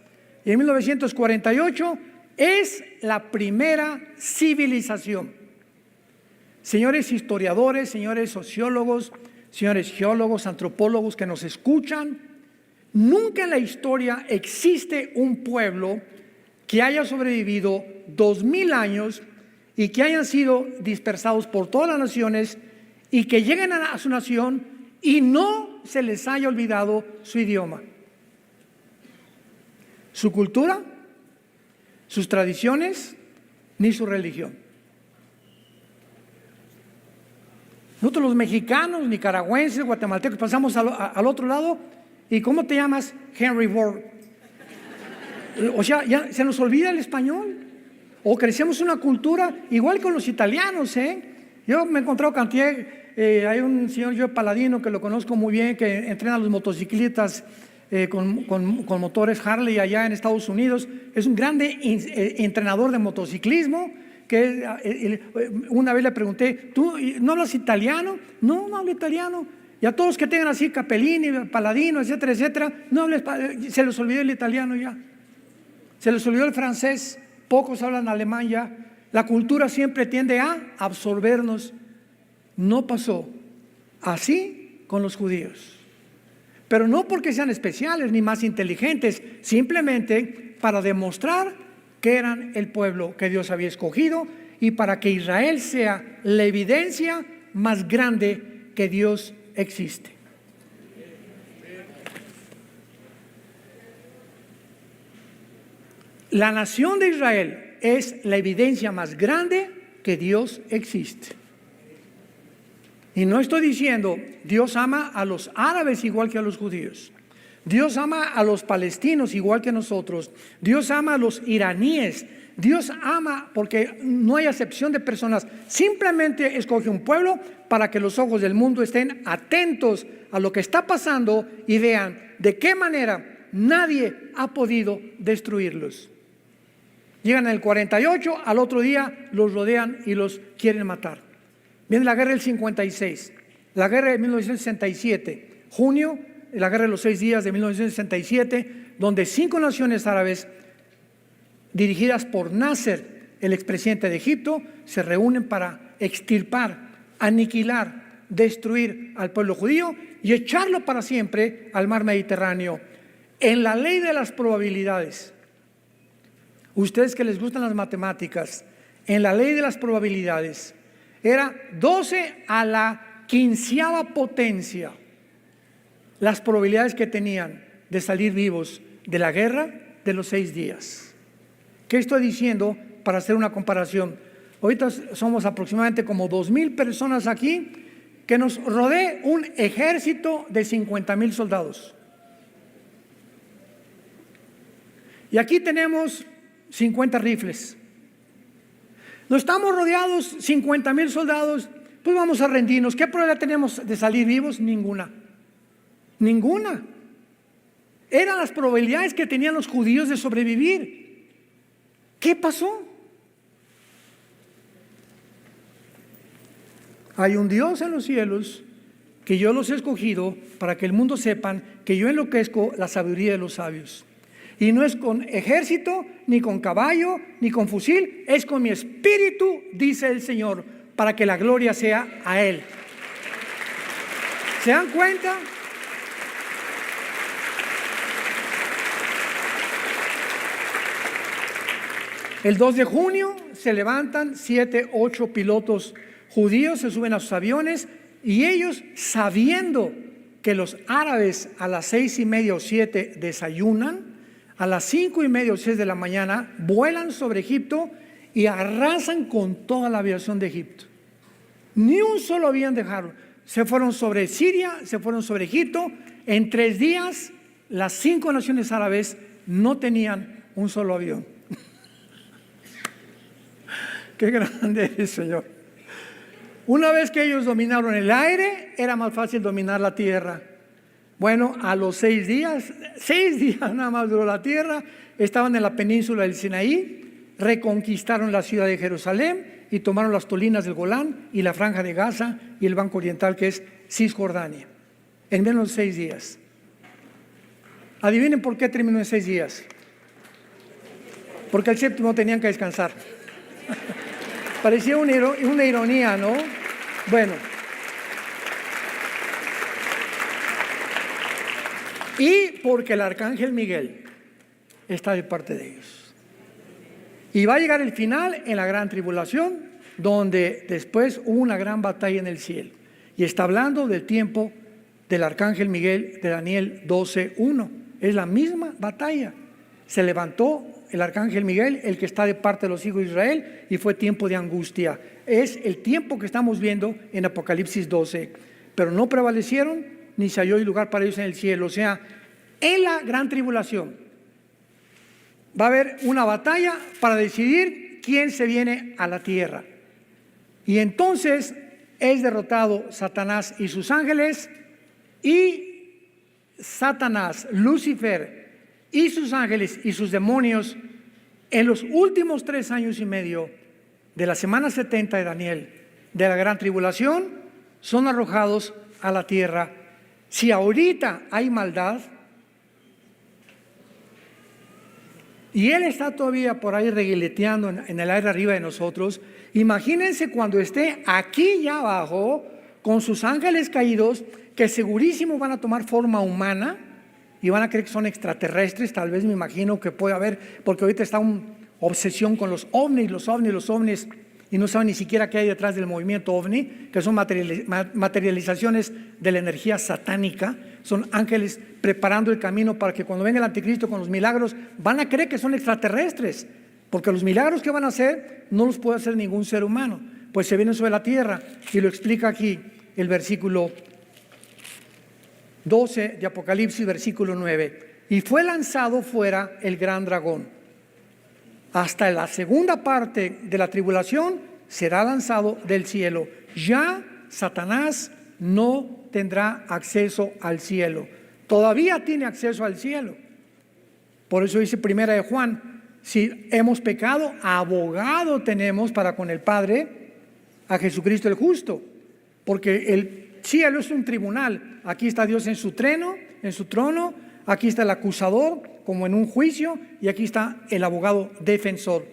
Y en 1948 es la primera civilización. Señores historiadores, señores sociólogos, señores geólogos, antropólogos que nos escuchan, nunca en la historia existe un pueblo que haya sobrevivido 2000 años y que hayan sido dispersados por todas las naciones y que lleguen a su nación y no se les haya olvidado su idioma, su cultura, sus tradiciones, ni su religión. Nosotros los mexicanos, nicaragüenses, guatemaltecos, pasamos al otro lado, y ¿cómo te llamas? Henry Ward. O sea, ya se nos olvida el español. O crecemos una cultura igual con los italianos, Yo me he encontrado cantidad, hay un señor Joe Paladino que lo conozco muy bien, que entrena a los motociclistas con motores Harley allá en Estados Unidos. Es un grande entrenador de motociclismo. Una vez le pregunté: ¿tú no hablas italiano? No, no hablo italiano. Y a todos que tengan así Capellini, Paladino, etcétera, etcétera, no hables, se les olvidó el italiano ya, se les olvidó el francés, pocos hablan alemán ya. La cultura siempre tiende a absorbernos. No pasó así con los judíos, pero no porque sean especiales ni más inteligentes, simplemente para demostrar que eran el pueblo que Dios había escogido y para que Israel sea la evidencia más grande que Dios existe. La nación de Israel es la evidencia más grande que Dios existe. Y no estoy diciendo Dios ama a los árabes igual que a los judíos. Dios ama a los palestinos igual que nosotros. Dios ama a los iraníes. Dios ama, porque no hay acepción de personas. Simplemente escoge un pueblo para que los ojos del mundo estén atentos a lo que está pasando y vean de qué manera nadie ha podido destruirlos. Llegan en el 48, al otro día los rodean y los quieren matar. Viene la guerra del 56, la guerra de 1967, junio, la guerra de los 6 días de 1967, donde 5 naciones árabes dirigidas por Nasser, el expresidente de Egipto, se reúnen para extirpar, aniquilar destruir al pueblo judío y echarlo para siempre al mar Mediterráneo. En la ley de las probabilidades, ustedes que les gustan las matemáticas, en la ley de las probabilidades, era 12 a la 15ª potencia las probabilidades que tenían de salir vivos de la guerra de los 6 días. ¿Qué estoy diciendo para hacer una comparación? Ahorita somos aproximadamente como 2,000 personas aquí, que nos rodee un ejército de 50,000 soldados. Y aquí tenemos 50 rifles. No estamos rodeados 50,000 soldados, pues vamos a rendirnos. ¿Qué probabilidad tenemos de salir vivos? Ninguna. Ninguna. Eran las probabilidades que tenían los judíos de sobrevivir. ¿Qué pasó? Hay un Dios en los cielos que yo los he escogido para que el mundo sepan que yo enloquezco la sabiduría de los sabios. Y no es con ejército, ni con caballo, ni con fusil, es con mi espíritu, dice el Señor, para que la gloria sea a Él. ¿Se dan cuenta? El 2 de junio se levantan 7, 8 pilotos judíos, se suben a sus aviones y ellos, sabiendo que los árabes a las 6:30 o 7 desayunan, a las 5:30 o 6 de la mañana vuelan sobre Egipto y arrasan con toda la aviación de Egipto. Ni un solo avión dejaron. Se fueron sobre Siria, se fueron sobre Egipto. En 3 días, las 5 naciones árabes no tenían un solo avión. Qué grande es, Señor. Una vez que ellos dominaron el aire, era más fácil dominar la tierra. Bueno, a los 6 días nada más duró la tierra, estaban en la península del Sinaí, reconquistaron la ciudad de Jerusalén y tomaron las colinas del Golán y la franja de Gaza y el banco oriental que es Cisjordania, en menos de 6 días. Adivinen por qué terminó en 6 días. Porque el séptimo tenían que descansar. Parecía una ironía, ¿no? Bueno. Y porque el arcángel Miguel está de parte de ellos. Y va a llegar el final en la gran tribulación, donde después hubo una gran batalla en el cielo. Y está hablando del tiempo del arcángel Miguel de Daniel 12:1. Es la misma batalla. Se levantó el arcángel Miguel, el que está de parte de los hijos de Israel, y fue tiempo de angustia. Es el tiempo que estamos viendo en Apocalipsis 12. Pero no prevalecieron, ni se halló lugar para ellos en el cielo. O sea, en la gran tribulación va a haber una batalla para decidir quién se viene a la tierra. Y entonces es derrotado Satanás y sus ángeles, y Satanás, Lucifer y sus ángeles y sus demonios, en los últimos 3 años y medio de la semana 70 de Daniel, de la gran tribulación, son arrojados a la tierra. Si ahorita hay maldad y Él está todavía por ahí reguileteando en el aire arriba de nosotros, imagínense cuando esté aquí ya abajo con sus ángeles caídos, que segurísimo van a tomar forma humana y van a creer que son extraterrestres. Tal vez me imagino que puede haber, porque ahorita está una obsesión con los ovnis, y no saben ni siquiera qué hay detrás del movimiento ovni, que son materializaciones de la energía satánica. Son ángeles preparando el camino para que cuando venga el anticristo con los milagros, van a creer que son extraterrestres, porque los milagros que van a hacer no los puede hacer ningún ser humano, pues se vienen sobre la tierra. Y lo explica aquí el versículo 12 de Apocalipsis, versículo 9. Y fue lanzado fuera el gran dragón. Hasta la segunda parte de la tribulación será lanzado del cielo. Ya Satanás no tendrá acceso al cielo. Todavía tiene acceso al cielo. Por eso dice primera de Juan: si hemos pecado, abogado tenemos para con el Padre, a Jesucristo el justo. Porque el cielo es un tribunal. Aquí está Dios en su trono, aquí está el acusador como en un juicio, y aquí está el abogado defensor.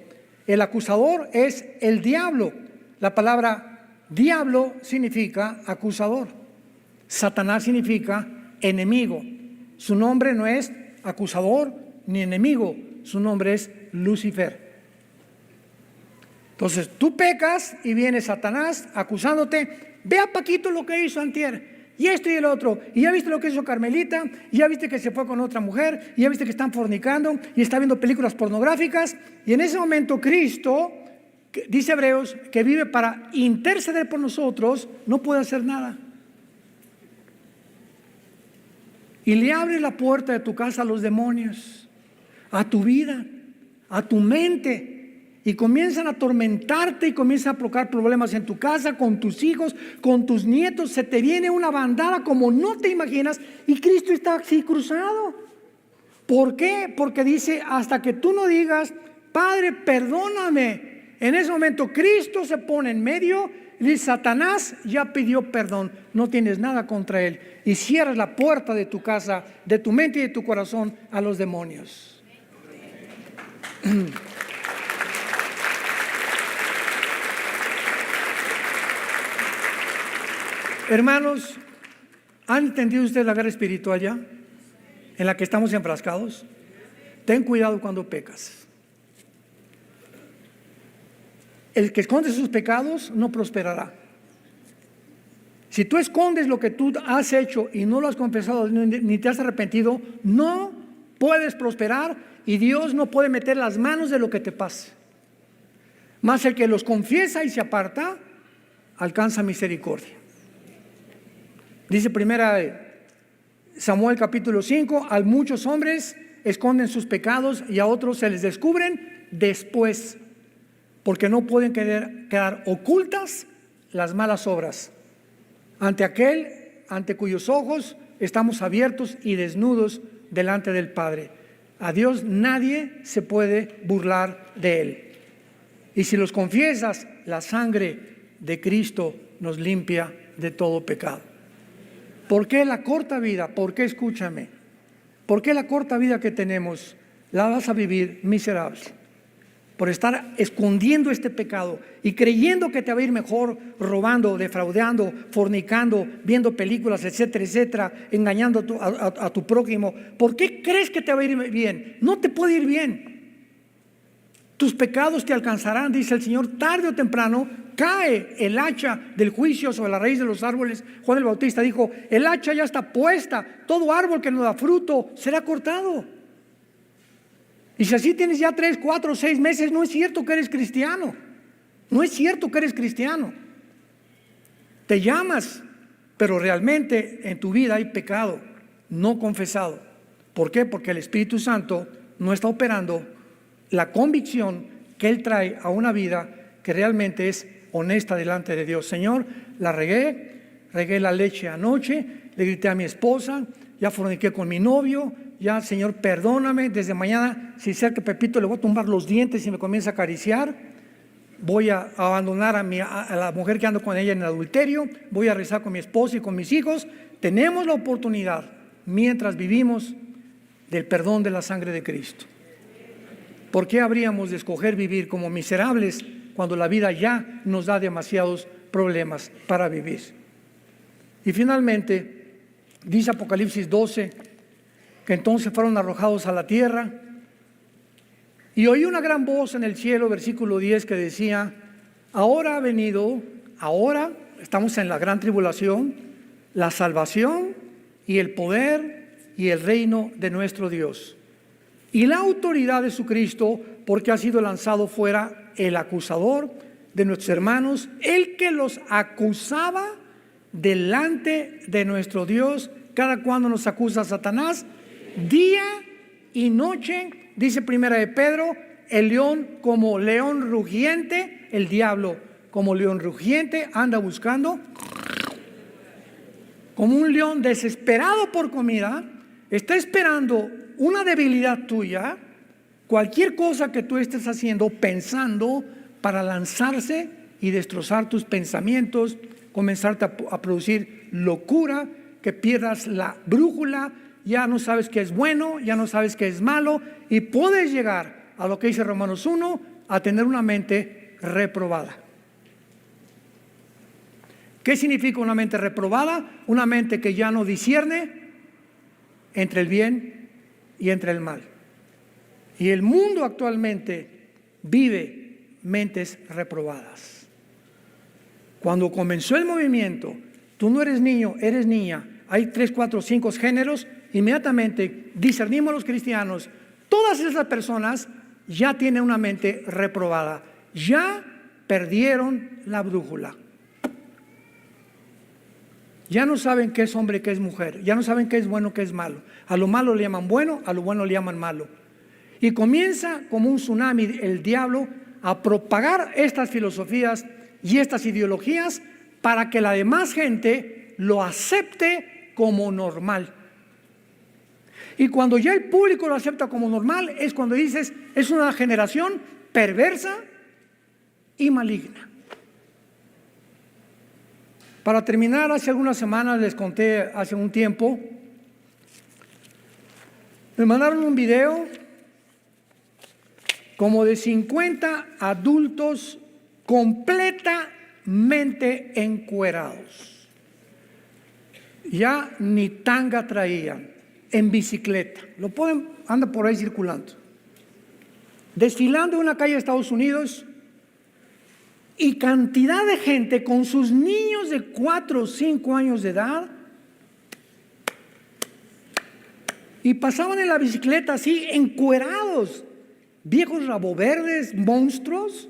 El acusador es el diablo. La palabra Diablo significa acusador. Satanás significa enemigo. Su nombre no es acusador ni enemigo, su nombre es Lucifer. Entonces tú pecas y viene Satanás acusándote. Ve a Paquito lo que hizo antier, y esto y el otro, y ya viste lo que hizo Carmelita, y ya viste que se fue con otra mujer, y ya viste que están fornicando, y está viendo películas pornográficas. Y en ese momento Cristo, dice Hebreos, que vive para interceder por nosotros, no puede hacer nada. Y le abre la puerta de tu casa a los demonios, a tu vida, a tu mente, y comienzan a atormentarte y comienzan a provocar problemas en tu casa, con tus hijos, con tus nietos. Se te viene una bandada como no te imaginas, y Cristo está así cruzado. ¿Por qué? Porque dice, hasta que tú no digas, Padre, perdóname. En ese momento Cristo se pone en medio y dice, Satanás ya pidió perdón, no tienes nada contra él, y cierras la puerta de tu casa, de tu mente y de tu corazón a los demonios. Hermanos, ¿han entendido ustedes la guerra espiritual ya en la que estamos enfrascados? Ten cuidado cuando pecas. El que esconde sus pecados no prosperará. Si tú escondes lo que tú has hecho y no lo has confesado ni te has arrepentido, no puedes prosperar, y Dios no puede meter las manos de lo que te pase. Mas el que los confiesa y se aparta alcanza misericordia. Dice primera Samuel capítulo 5, a muchos hombres esconden sus pecados y a otros se les descubren después, porque no pueden quedar ocultas las malas obras ante aquel ante cuyos ojos estamos abiertos y desnudos delante del Padre. A Dios nadie se puede burlar de él. Y si los confiesas, la sangre de Cristo nos limpia de todo pecado. ¿Por qué la corta vida? ¿Por qué, escúchame? ¿Por qué la corta vida que tenemos la vas a vivir miserable? Por estar escondiendo este pecado y creyendo que te va a ir mejor, robando, defraudando, fornicando, viendo películas, etcétera, etcétera, engañando a tu prójimo. ¿Por qué crees que te va a ir bien? No te puede ir bien. Tus pecados te alcanzarán, dice el Señor, tarde o temprano cae el hacha del juicio sobre la raíz de los árboles. Juan el Bautista dijo, el hacha ya está puesta, todo árbol que no da fruto será cortado. Y si así tienes ya 3, 4, 6 meses, no es cierto que eres cristiano. No es cierto que eres cristiano. Te llamas, pero realmente en tu vida hay pecado no confesado. ¿Por qué? Porque el Espíritu Santo no está operando la convicción que Él trae a una vida que realmente es honesta delante de Dios. Señor, la regué la leche anoche, le grité a mi esposa, ya forniqué con mi novio, ya, Señor, perdóname, desde mañana, si sea que Pepito le voy a tumbar los dientes y me comienza a acariciar, voy a abandonar a la mujer que ando con ella en el adulterio, voy a rezar con mi esposa y con mis hijos. Tenemos la oportunidad, mientras vivimos, del perdón de la sangre de Cristo. ¿Por qué habríamos de escoger vivir como miserables cuando la vida ya nos da demasiados problemas para vivir? Y finalmente, dice Apocalipsis 12, que entonces fueron arrojados a la tierra, y oí una gran voz en el cielo, versículo 10, que decía, ahora ha venido, ahora estamos en la gran tribulación, la salvación y el poder y el reino de nuestro Dios y la autoridad de su Cristo, porque ha sido lanzado fuera el acusador de nuestros hermanos, el que los acusaba delante de nuestro Dios. Cada cuando nos acusa Satanás, día y noche, dice primera de Pedro, el león como león rugiente, el diablo como león rugiente anda buscando, como un león desesperado por comida, está esperando una debilidad tuya, cualquier cosa que tú estés haciendo, pensando, para lanzarse y destrozar tus pensamientos, comenzarte a producir locura, que pierdas la brújula, ya no sabes qué es bueno, ya no sabes qué es malo, y puedes llegar a lo que dice Romanos 1, a tener una mente reprobada. ¿Qué significa una mente reprobada? Una mente que ya no discierne entre el bien y entre el mal. Y el mundo actualmente vive mentes reprobadas. Cuando comenzó el movimiento, tú no eres niño, eres niña, hay 3, 4, 5 géneros, inmediatamente discernimos los cristianos, todas esas personas ya tienen una mente reprobada, ya perdieron la brújula. Ya no saben qué es hombre, qué es mujer, ya no saben qué es bueno, qué es malo. A lo malo le llaman bueno, a lo bueno le llaman malo. Y comienza como un tsunami el diablo a propagar estas filosofías y estas ideologías para que la demás gente lo acepte como normal. Y cuando ya el público lo acepta como normal, es cuando dices, es una generación perversa y maligna. Para terminar, hace algunas semanas les conté, hace un tiempo, me mandaron un video como de 50 adultos completamente encuerados. Ya ni tanga traían, en bicicleta. Lo pueden, anda por ahí circulando. Desfilando en una calle de Estados Unidos, y cantidad de gente con sus niños de 4 o 5 años de edad, y pasaban en la bicicleta así, encuerados, viejos raboverdes, monstruos,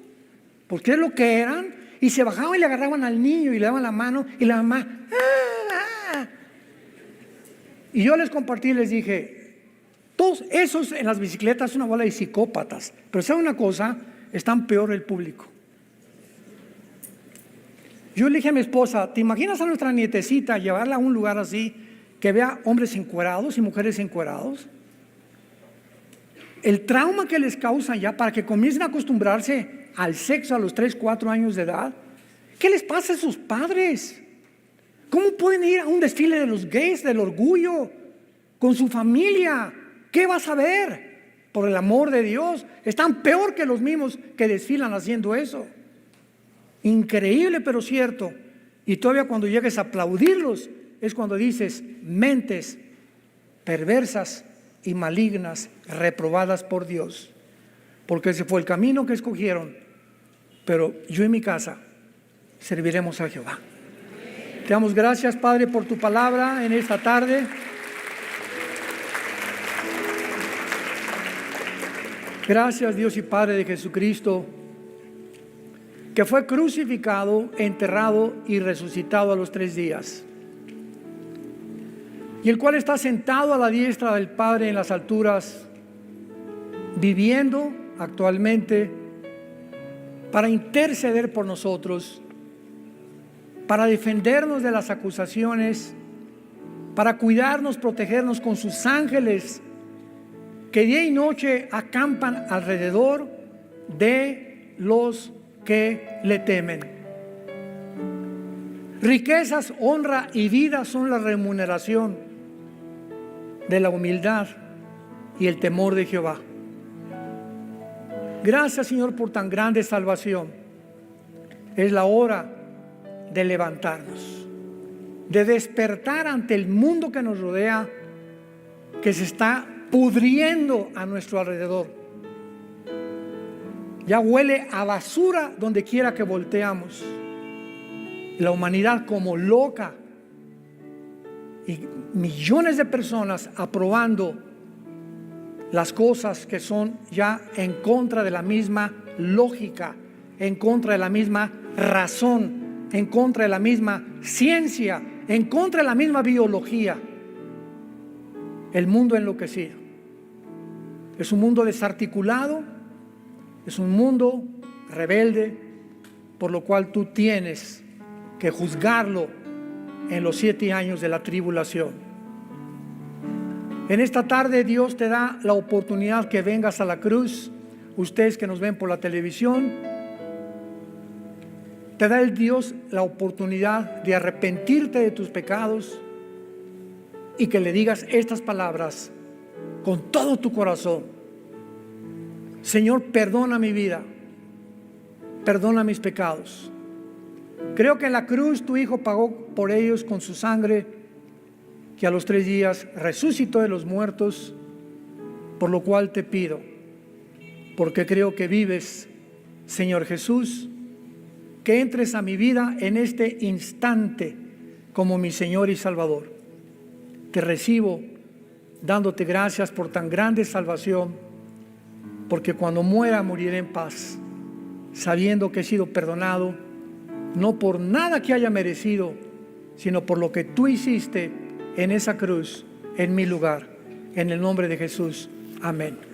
porque es lo que eran, y se bajaban y le agarraban al niño y le daban la mano, y la mamá, ¡ah! Y yo les compartí y les dije, todos esos en las bicicletas son una bola de psicópatas, pero ¿saben una cosa? Están peor el público. Yo le dije a mi esposa, ¿te imaginas a nuestra nietecita llevarla a un lugar así, que vea hombres encuerados y mujeres encuerados? El trauma que les causan ya para que comiencen a acostumbrarse al sexo a los 3, 4 años de edad. ¿Qué les pasa a sus padres? ¿Cómo pueden ir a un desfile de los gays, del orgullo, con su familia? ¿Qué vas a ver? Por el amor de Dios, están peor que los mismos que desfilan haciendo eso. Increíble, pero cierto. Y todavía cuando llegues a aplaudirlos, es cuando dices, mentes perversas y malignas, reprobadas por Dios. Porque ese fue el camino que escogieron. Pero yo y mi casa serviremos a Jehová. Te damos gracias, Padre, por tu palabra en esta tarde. Gracias, Dios y Padre de Jesucristo, que fue crucificado, enterrado y resucitado a los 3 días, y el cual está sentado a la diestra del Padre en las alturas, viviendo actualmente para interceder por nosotros, para defendernos de las acusaciones, para cuidarnos, protegernos con sus ángeles que día y noche acampan alrededor de los que le temen. Riquezas, honra y vida son la remuneración de la humildad y el temor de Jehová. Gracias, Señor, por tan grande salvación. Es la hora de levantarnos, de despertar ante el mundo que nos rodea, que se está pudriendo a nuestro alrededor. Ya huele a basura donde quiera que volteamos. La humanidad como loca, y millones de personas aprobando las cosas que son ya en contra de la misma lógica, en contra de la misma razón, en contra de la misma ciencia, en contra de la misma biología. El mundo enloquecido. Es un mundo desarticulado, es un mundo rebelde, por lo cual tú tienes que juzgarlo en los 7 años de la tribulación. En esta tarde Dios te da la oportunidad que vengas a la cruz. Ustedes que nos ven por la televisión, te da el Dios la oportunidad de arrepentirte de tus pecados y que le digas estas palabras con todo tu corazón. Señor, perdona mi vida, perdona mis pecados. Creo que en la cruz tu Hijo pagó por ellos con su sangre, que a los 3 días resucitó de los muertos, por lo cual te pido, porque creo que vives, Señor Jesús, que entres a mi vida en este instante como mi Señor y Salvador. Te recibo dándote gracias por tan grande salvación, porque cuando muera moriré en paz, sabiendo que he sido perdonado, no por nada que haya merecido, sino por lo que tú hiciste en esa cruz, en mi lugar. En el nombre de Jesús. Amén.